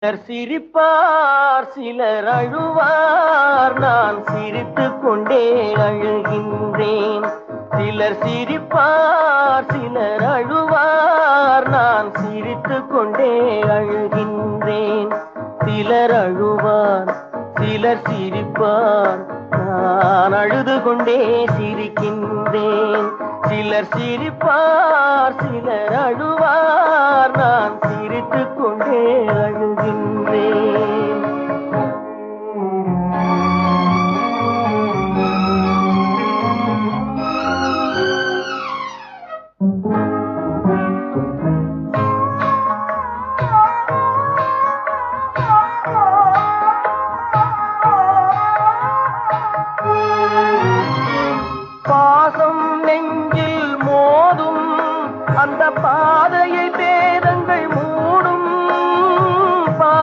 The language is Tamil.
சிலர் சிரிப்பார் சிலர் அழுவார் நான் சிரித்துக் கொண்டே அழுகின்றேன். சிலர் சிரிப்பார் சிலர் அழுவார் நான் சிரித்துக் கொண்டே அழுகின்றேன். சிலர் அழுவார் சிலர் சிரிப்பார் நான் அழுது கொண்டே சிரிக்கின்றேன். சிலர் சிரிப்பார் சிலர் அழுவார் நான் சிரித்துக் கொண்டே அழுகின்றேன்.